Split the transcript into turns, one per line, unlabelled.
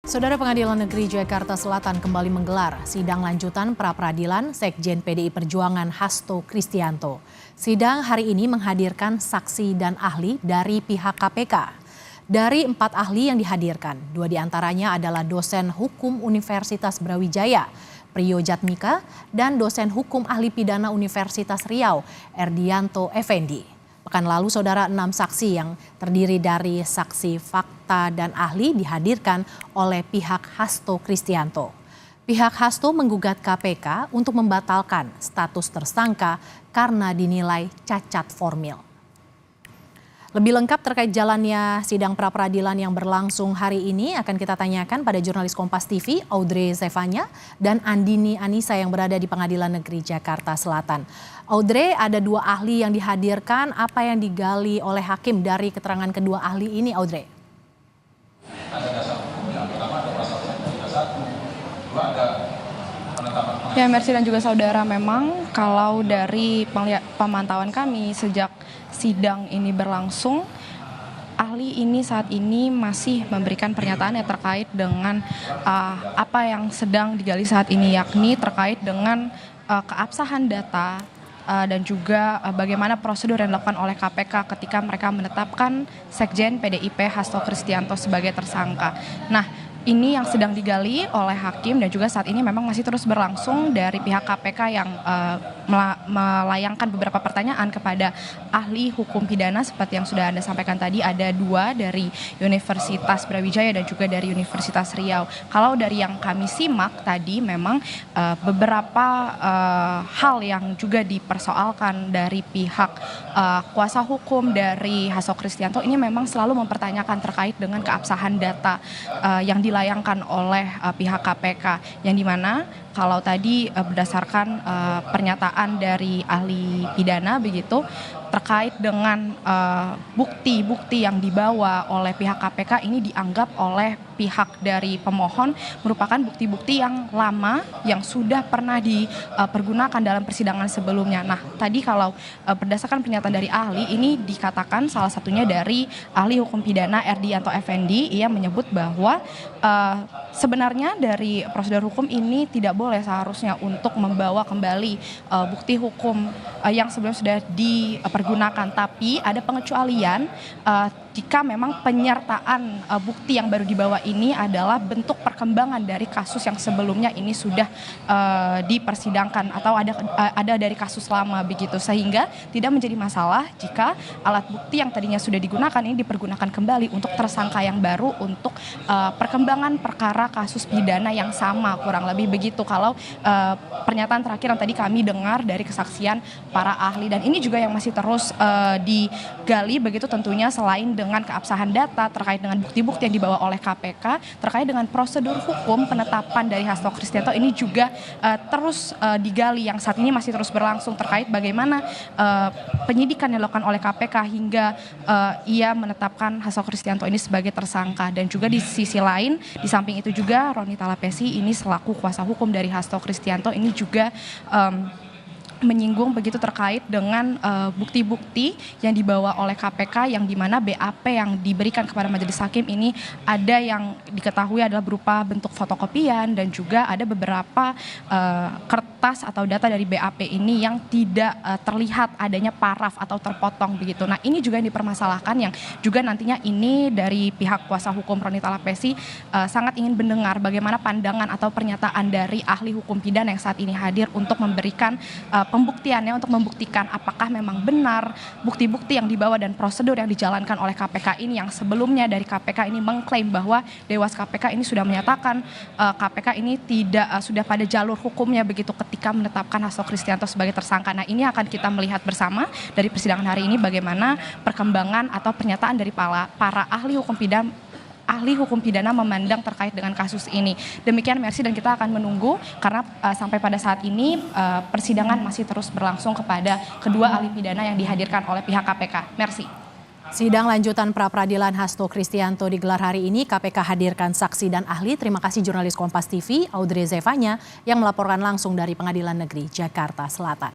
Saudara Pengadilan Negeri Jakarta Selatan kembali menggelar sidang lanjutan pra-peradilan Sekjen PDI Perjuangan Hasto Kristianto. Sidang hari ini menghadirkan saksi dan ahli dari pihak KPK. Dari 4 ahli yang dihadirkan, 2 diantaranya adalah dosen hukum Universitas Brawijaya, Priyo Jatmika, dan dosen hukum ahli pidana Universitas Riau, Erdianto Effendi. Pekan lalu, saudara, 6 saksi yang terdiri dari saksi fakta dan ahli dihadirkan oleh pihak Hasto Kristianto. Pihak Hasto menggugat KPK untuk membatalkan status tersangka karena dinilai cacat formil. Lebih lengkap terkait jalannya sidang pra-peradilan yang berlangsung hari ini akan kita tanyakan pada jurnalis Kompas TV Audrey Zevanya dan Andini Anissa yang berada di Pengadilan Negeri Jakarta Selatan. Audrey, ada 2 ahli yang dihadirkan, apa yang digali oleh hakim dari keterangan kedua ahli ini, Audrey?
Ya, Mercy dan juga saudara, memang kalau dari pemantauan kami sejak sidang ini berlangsung, ahli ini saat ini masih memberikan pernyataan yang terkait dengan apa yang sedang digali saat ini, yakni terkait dengan keabsahan data dan juga bagaimana prosedur yang dilakukan oleh KPK ketika mereka menetapkan Sekjen PDIP Hasto Kristianto sebagai tersangka. Nah, ini yang sedang digali oleh hakim dan juga saat ini memang masih terus berlangsung dari pihak KPK yang melayangkan beberapa pertanyaan kepada ahli hukum pidana seperti yang sudah Anda sampaikan tadi, ada 2 dari Universitas Brawijaya dan juga dari Universitas Riau. Kalau dari yang kami simak tadi memang beberapa hal yang juga dipersoalkan dari pihak kuasa hukum dari Hasto Kristianto ini memang selalu mempertanyakan terkait dengan keabsahan data yang dilayangkan oleh pihak KPK, yang dimana kalau tadi berdasarkan pernyataan dari ahli pidana begitu terkait dengan bukti-bukti yang dibawa oleh pihak KPK ini dianggap oleh pihak dari pemohon merupakan bukti-bukti yang lama yang sudah pernah dipergunakan dalam persidangan sebelumnya. Nah, tadi kalau berdasarkan pernyataan dari ahli ini dikatakan salah satunya dari ahli hukum pidana Erdianto Effendi, ia menyebut bahwa sebenarnya dari prosedur hukum ini tidak boleh seharusnya untuk membawa kembali bukti hukum yang sebelumnya sudah dipergunakan, tapi ada pengecualian jika memang penyertaan bukti yang baru dibawa ini adalah bentuk perkembangan dari kasus yang sebelumnya ini sudah dipersidangkan atau ada dari kasus lama begitu, sehingga tidak menjadi masalah jika alat bukti yang tadinya sudah digunakan ini dipergunakan kembali untuk tersangka yang baru untuk perkembangan perkara kasus pidana yang sama, kurang lebih begitu kalau pernyataan terakhir yang tadi kami dengar dari kesaksian para ahli. Dan ini juga yang masih terus digali begitu tentunya, selain dengan keabsahan data terkait dengan bukti-bukti yang dibawa oleh KPK terkait dengan prosedur hukum penetapan dari Hasto Kristianto ini juga terus digali, yang saat ini masih terus berlangsung terkait bagaimana penyidikan yang dilakukan oleh KPK hingga ia menetapkan Hasto Kristianto ini sebagai tersangka. Dan juga di sisi lain, di samping itu juga Roni Talapesi ini selaku kuasa hukum dari Hasto Kristianto ini juga menyinggung begitu terkait dengan bukti-bukti yang dibawa oleh KPK, yang dimana BAP yang diberikan kepada majelis hakim ini ada yang diketahui adalah berupa bentuk fotokopian dan juga ada beberapa kertas atau data dari BAP ini yang tidak terlihat adanya paraf atau terpotong begitu. Nah, ini juga yang dipermasalahkan, yang juga nantinya ini dari pihak kuasa hukum Roni Talapesi sangat ingin mendengar bagaimana pandangan atau pernyataan dari ahli hukum pidana yang saat ini hadir untuk memberikan pembuktiannya, untuk membuktikan apakah memang benar bukti-bukti yang dibawa dan prosedur yang dijalankan oleh KPK ini, yang sebelumnya dari KPK ini mengklaim bahwa Dewas KPK ini sudah menyatakan KPK ini tidak sudah pada jalur hukumnya begitu ketika menetapkan Hasto Kristianto sebagai tersangka. Nah, ini akan kita melihat bersama dari persidangan hari ini bagaimana perkembangan atau pernyataan dari para ahli hukum pidana memandang terkait dengan kasus ini. Demikian, Mercy, dan kita akan menunggu karena sampai pada saat ini persidangan masih terus berlangsung kepada kedua ahli pidana yang dihadirkan oleh pihak KPK. Mercy.
Sidang lanjutan pra-peradilan Hasto Kristianto digelar hari ini. KPK hadirkan saksi dan ahli. Terima kasih jurnalis Kompas TV Audrey Zevanya yang melaporkan langsung dari Pengadilan Negeri Jakarta Selatan.